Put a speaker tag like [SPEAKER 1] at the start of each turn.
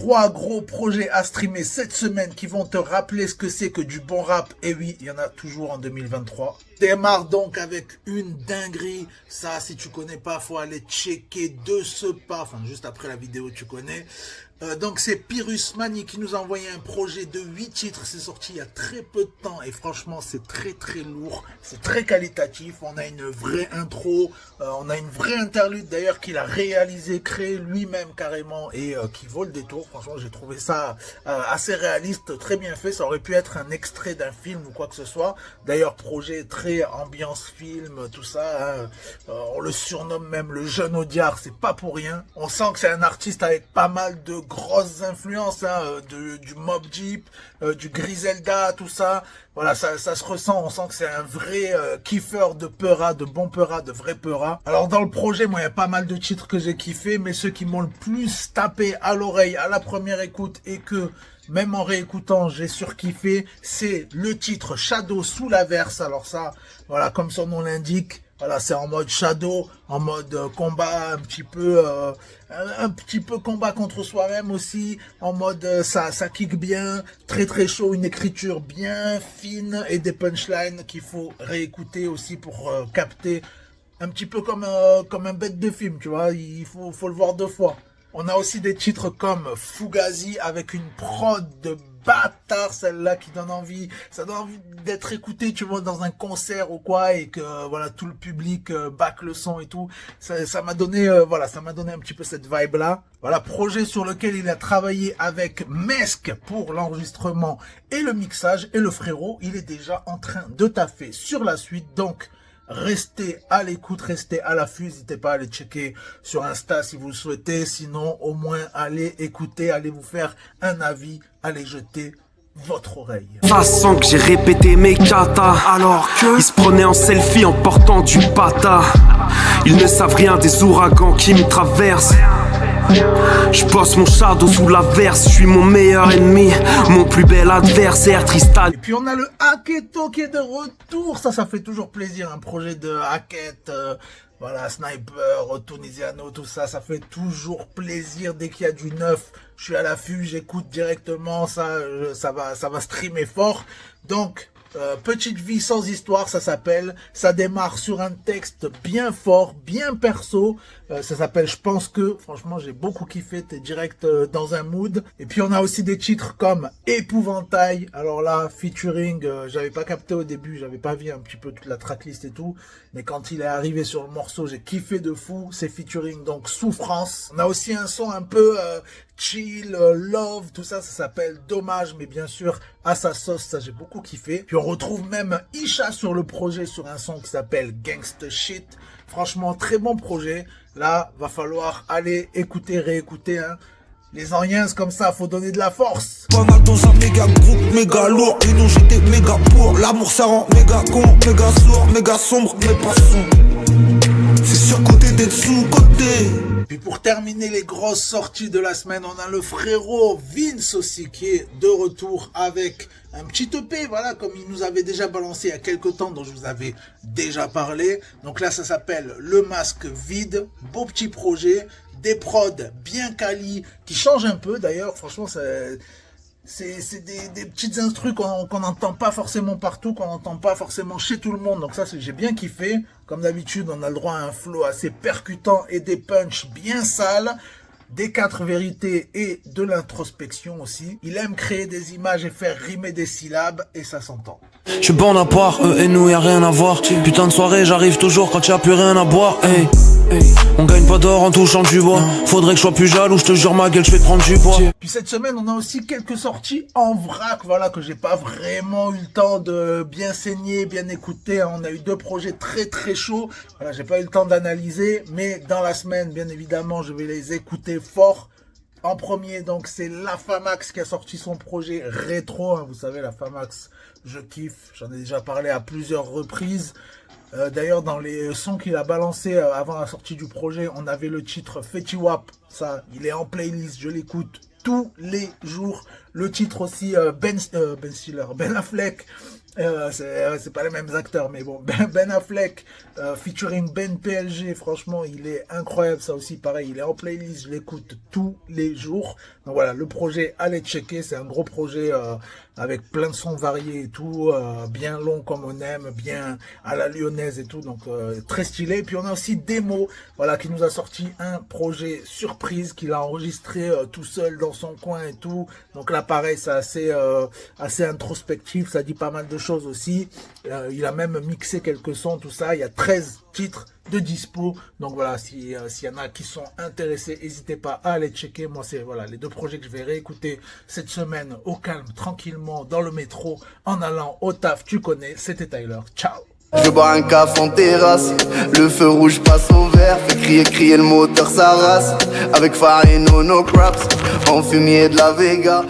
[SPEAKER 1] Trois gros projets à streamer cette semaine qui vont te rappeler ce que c'est que du bon rap. Et oui, il y en a toujours en 2023. Démarre donc avec une dinguerie. Ça, si tu connais pas, faut aller checker de ce pas. Enfin, juste après la vidéo, tu connais. Donc c'est Pyrrhus Mani qui nous a envoyé un projet de 8 titres. C'est sorti il y a très peu de temps et franchement c'est très très lourd. C'est très qualitatif. On a une vraie intro. On a une vraie interlude d'ailleurs qu'il a réalisé, créé lui-même carrément et qui vaut le détour. Franchement j'ai trouvé ça assez réaliste, très bien fait. Ça aurait pu être un extrait d'un film ou quoi que ce soit. D'ailleurs projet très ambiance film, tout ça. Hein. On le surnomme même le jeune Audiard, c'est pas pour rien. On sent que c'est un artiste avec pas mal de grosses influences, hein, du Mobb Deep, du Griselda, tout ça. Voilà, ça se ressent, on sent que c'est un vrai kiffeur de peura, de bon peura, de vrai peura. Alors dans le projet, moi il y a pas mal de titres que j'ai kiffé, mais ceux qui m'ont le plus tapé à l'oreille à la première écoute et que même en réécoutant j'ai surkiffé, c'est le titre Shadow sous l'averse. Alors ça, voilà, comme son nom l'indique, voilà, c'est en mode shadow, en mode combat, un petit peu combat contre soi-même aussi, en mode ça kick bien, très très chaud, une écriture bien fine et des punchlines qu'il faut réécouter aussi pour capter, un petit peu comme un bête de film, tu vois, il faut le voir deux fois. On a aussi des titres comme Fugazi avec une prod de bâtard, celle-là qui donne envie, ça donne envie d'être écouté, tu vois, dans un concert ou quoi, et que voilà tout le public back le son et tout. Ça m'a donné, voilà, ça m'a donné un petit peu cette vibe-là. Voilà, projet sur lequel il a travaillé avec Mesk pour l'enregistrement et le mixage, et le frérot, il est déjà en train de taffer sur la suite, donc restez à l'écoute, restez à l'affût, n'hésitez pas à aller checker sur Insta si vous le souhaitez, sinon au moins allez écouter, allez vous faire un avis, allez jeter votre oreille.
[SPEAKER 2] Façon que j'ai répété mes katas, alors que ils se prenaient en selfie en portant du pata. Ils ne savent rien des ouragans qui me traversent. Je bosse mon shadow sous l'averse, je suis mon meilleur ennemi, mon plus bel adversaire, Tristan.
[SPEAKER 1] Et puis on a le Haketo qui est de retour, ça fait toujours plaisir, un projet de Haket, voilà, Sniper, Tunisiano, tout ça, ça fait toujours plaisir dès qu'il y a du neuf. Je suis à l'affût, j'écoute directement, ça va streamer fort, donc... Petite vie sans histoire, ça s'appelle. Ça démarre sur un texte bien fort, bien perso. Ça s'appelle Je pense que. Franchement, j'ai beaucoup kiffé. T'es direct dans un mood. Et puis on a aussi des titres comme Épouvantail. Alors là, featuring, j'avais pas capté au début, j'avais pas vu un petit peu toute la tracklist et tout. Mais quand il est arrivé sur le morceau, j'ai kiffé de fou. C'est featuring donc Souffrance. On a aussi un son un peu chill, love, tout ça, ça s'appelle Dommage, mais bien sûr à sa sauce, ça j'ai beaucoup kiffé. Puis on retrouve même Isha sur le projet sur un son qui s'appelle Gangsta Shit. Franchement, très bon projet. Là, va falloir aller écouter, réécouter, hein. Les anciens comme ça, faut donner de la force.
[SPEAKER 3] Pendant dans un méga groupe, méga lourd, et dont j'étais méga pour. L'amour ça rend méga con, méga sourd, méga sombre, mais pas sombre. C'est surcoté d'être sous-côté.
[SPEAKER 1] Puis pour terminer les grosses sorties de la semaine, on a le frérot Vince aussi qui est de retour avec un petit EP, voilà, comme il nous avait déjà balancé il y a quelques temps, dont je vous avais déjà parlé. Donc là, ça s'appelle Le Masque Vide, beau petit projet, des prods bien quali, qui changent un peu d'ailleurs, franchement, c'est des petites instrus qu'on n'entend pas forcément partout, qu'on n'entend pas forcément chez tout le monde. Donc ça, j'ai bien kiffé. Comme d'habitude, on a le droit à un flow assez percutant et des punchs bien sales, des 4 vérités et de l'introspection aussi. Il aime créer des images et faire rimer des syllabes et ça s'entend.
[SPEAKER 3] Je suis bon à part, eux et nous y'a rien à voir. Putain de soirée, j'arrive toujours quand y'a plus rien à boire. Hey. On gagne pas d'or en touchant du bois. Faudrait que je sois plus jaloux, je te jure ma gueule, je vais te prendre du poids.
[SPEAKER 1] Puis cette semaine, on a aussi quelques sorties en vrac, voilà, que j'ai pas vraiment eu le temps de bien saigner, bien écouter. On a eu 2 projets très très chauds. Voilà, j'ai pas eu le temps d'analyser, mais dans la semaine, bien évidemment, je vais les écouter fort. En premier, donc, c'est La Famax qui a sorti son projet rétro. Hein, vous savez, La Famax, je kiffe. J'en ai déjà parlé à plusieurs reprises. D'ailleurs, dans les sons qu'il a balancé avant la sortie du projet, on avait le titre Fetty Wap. Ça, il est en playlist, je l'écoute tous les jours. Le titre aussi, Ben Affleck. C'est pas les mêmes acteurs, mais bon, Ben Affleck featuring Ben PLG, franchement, il est incroyable. Ça aussi, pareil, il est en playlist, je l'écoute tous les jours. Donc, Donc voilà, le projet, allez checker, c'est un gros projet avec plein de sons variés et tout, bien long comme on aime, bien à la lyonnaise et tout, donc très stylé. Et puis on a aussi Demo, voilà, qui nous a sorti un projet surprise qu'il a enregistré tout seul dans son coin et tout. Donc là pareil, c'est assez introspectif, ça dit pas mal de choses aussi. Il a même mixé quelques sons, tout ça. Il y a 13 titres de dispo, donc voilà, s'il y en a qui sont intéressés, n'hésitez pas à aller checker. Moi c'est voilà les deux projets que je vais réécouter cette semaine au calme, tranquillement, dans le métro, en allant au taf. Tu connais, c'était Tyler, ciao.
[SPEAKER 4] Je bois un café en terrasse, le feu rouge passe au vert, fait crier le moteur sa race, avec farine no craps, en fumier de la Vega.